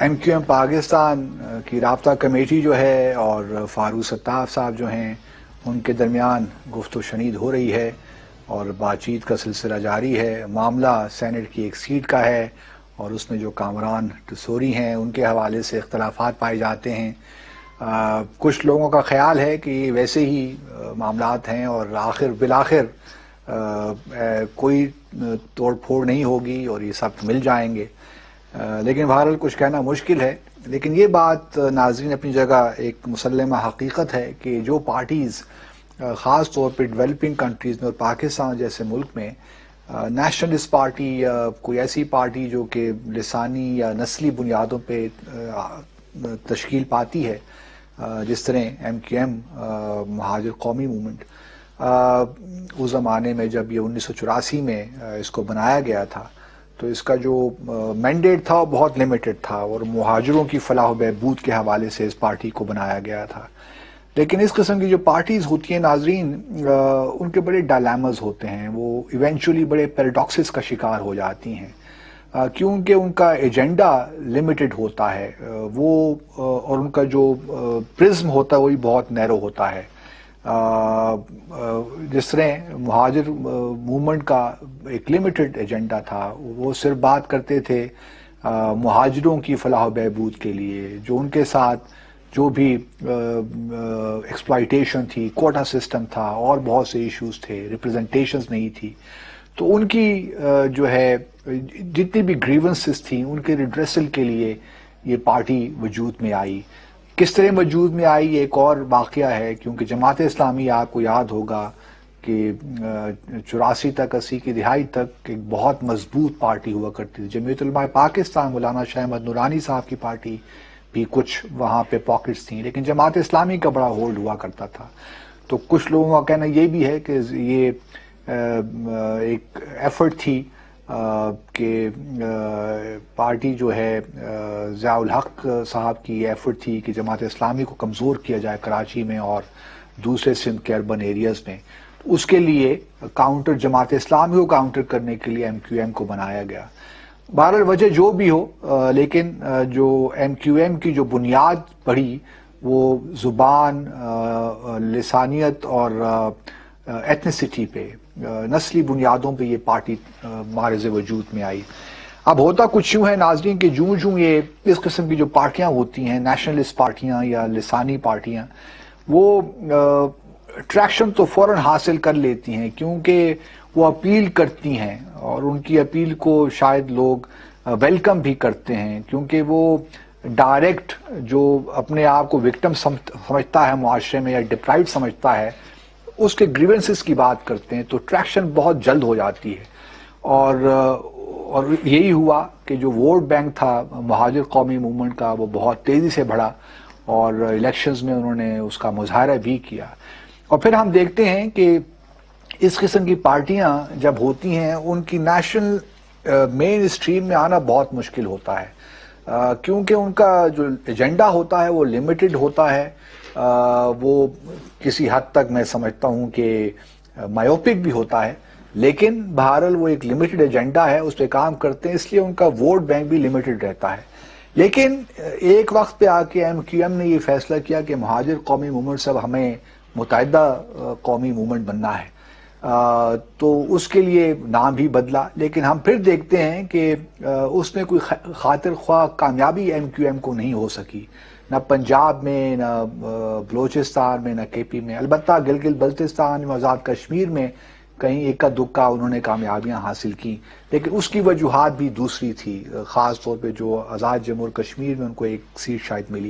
M Q M Pakistan کی رابطہ committee جو ہے اور فاروق ستار صاحب جو ہیں ان کے درمیان گفت و شنید ہو رہی ہے اور بات چیت کا سلسلہ جاری ہے۔ معاملہ سینٹ کی ایک سیٹ کا ہے اور اس میں جو کامران ٹسوری ہیں ان کے حوالے سے اختلافات پائے جاتے ہیں۔ کچھ لوگوں کا خیال ہے کہ یہ ویسے ہی معاملات ہیں اور بالآخر کوئی توڑ پھوڑ نہیں ہوگی اور یہ سب مل جائیں گے، لیکن بہرحال کچھ کہنا مشکل ہے۔ لیکن یہ بات ناظرین اپنی جگہ ایک مسلمہ حقیقت ہے کہ جو پارٹیز خاص طور پہ ڈیولپنگ کنٹریز میں اور پاکستان جیسے ملک میں نیشنلسٹ پارٹی یا کوئی ایسی پارٹی جو کہ لسانی یا نسلی بنیادوں پہ تشکیل پاتی ہے، جس طرح ایم کیو ایم مہاجر قومی موومنٹ، اس زمانے میں جب یہ 1984 میں اس کو بنایا گیا تھا تو اس کا جو مینڈیٹ تھا وہ بہت لمیٹڈ تھا اور مہاجروں کی فلاح و بہبود کے حوالے سے اس پارٹی کو بنایا گیا تھا۔ لیکن اس قسم کی جو پارٹیز ہوتی ہیں ناظرین، ان کے بڑے ڈائلیماز ہوتے ہیں، وہ ایونچولی بڑے پیراڈاکسز کا شکار ہو جاتی ہیں کیونکہ ان کا ایجنڈا لمیٹڈ ہوتا ہے، وہ اور ان کا جو پرزم ہوتا ہے وہی بہت نیرو ہوتا ہے۔ جس طرح مہاجر موومنٹ کا ایک لمیٹڈ ایجنڈا تھا، وہ صرف بات کرتے تھے مہاجروں کی فلاح و بہبود کے لیے، جو ان کے ساتھ جو بھی ایکسپلائٹیشن تھی، کوٹا سسٹم تھا اور بہت سے ایشوز تھے، ریپرزنٹیشنز نہیں تھی، تو ان کی جو ہے جتنی بھی گریونسز تھیں ان کے ریڈریسل کے لیے یہ پارٹی وجود میں آئی۔ کس طرح وجود میں آئی یہ ایک اور واقعہ ہے، کیونکہ جماعت اسلامی آپ کو یاد ہوگا کہ 84 تک 80 کی دہائی تک ایک بہت مضبوط پارٹی ہوا کرتی تھی۔ جمعیت علماء پاکستان مولانا شاہ احمد نورانی صاحب کی پارٹی بھی کچھ وہاں پہ پاکٹس تھیں، لیکن جماعت اسلامی کا بڑا ہولڈ ہوا کرتا تھا۔ تو کچھ لوگوں کا کہنا یہ بھی ہے کہ یہ ایک ایفرٹ تھی کہ پارٹی جو ہے ضیاء الحق صاحب کی ایفرٹ تھی کہ جماعت اسلامی کو کمزور کیا جائے کراچی میں اور دوسرے سندھ کے اربن ایریاز میں۔ اس کے لیے کاؤنٹر جماعت اسلامی کو کاؤنٹر کرنے کے لیے ایم کیو ایم کو بنایا گیا۔ بہرحال وجہ جو بھی ہو، لیکن جو ایم کیو ایم کی جو بنیاد پڑی وہ زبان، لسانیت اور ایتھنیسٹی پہ، نسلی بنیادوں پہ یہ پارٹی معرض وجود میں آئی۔ اب ہوتا کچھ یوں ہے ناظرین کہ جوں یہ اس قسم کی جو پارٹیاں ہوتی ہیں، نیشنلسٹ پارٹیاں یا لسانی پارٹیاں، وہ ٹریکشن تو فوراً حاصل کر لیتی ہیں کیونکہ وہ اپیل کرتی ہیں اور ان کی اپیل کو شاید لوگ ویلکم بھی کرتے ہیں، کیونکہ وہ ڈائریکٹ جو اپنے آپ کو وکٹم سمجھتا ہے معاشرے میں یا ڈپرائیوڈ سمجھتا ہے، اس کے گریونسز کی بات کرتے ہیں، تو ٹریکشن بہت جلد ہو جاتی ہے۔ اور یہی ہوا کہ جو ووٹ بینک تھا مہاجر قومی موومنٹ کا وہ بہت تیزی سے بڑھا اور الیکشنز میں انہوں نے اس کا مظاہرہ بھی کیا۔ اور پھر ہم دیکھتے ہیں کہ اس قسم کی پارٹیاں جب ہوتی ہیں ان کی نیشنل مین اسٹریم میں آنا بہت مشکل ہوتا ہے، کیونکہ ان کا جو ایجنڈا ہوتا ہے وہ لمیٹڈ ہوتا ہے، وہ کسی حد تک میں سمجھتا ہوں کہ مایوپک بھی ہوتا ہے، لیکن بہرحال وہ ایک لمیٹڈ ایجنڈا ہے، اس پہ کام کرتے ہیں، اس لیے ان کا ووٹ بینک بھی لمیٹڈ رہتا ہے۔ لیکن ایک وقت پہ آ کے ایم کیو ایم نے یہ فیصلہ کیا کہ مہاجر قومی موومنٹ سے اب ہمیں متحدہ قومی موومنٹ بننا ہے، تو اس کے لیے نام بھی بدلا۔ لیکن ہم پھر دیکھتے ہیں کہ اس میں کوئی خاطر خواہ کامیابی ایم کیو ایم کو نہیں ہو سکی، نہ پنجاب میں، نہ بلوچستان میں، نہ کے پی میں۔ البتہ گلگت بلتستان، آزاد کشمیر میں کہیں اکا دکا انہوں نے کامیابیاں حاصل کی، لیکن اس کی وجوہات بھی دوسری تھی، خاص طور پہ جو آزاد جموں اور کشمیر میں ان کو ایک سیٹ شاید ملی۔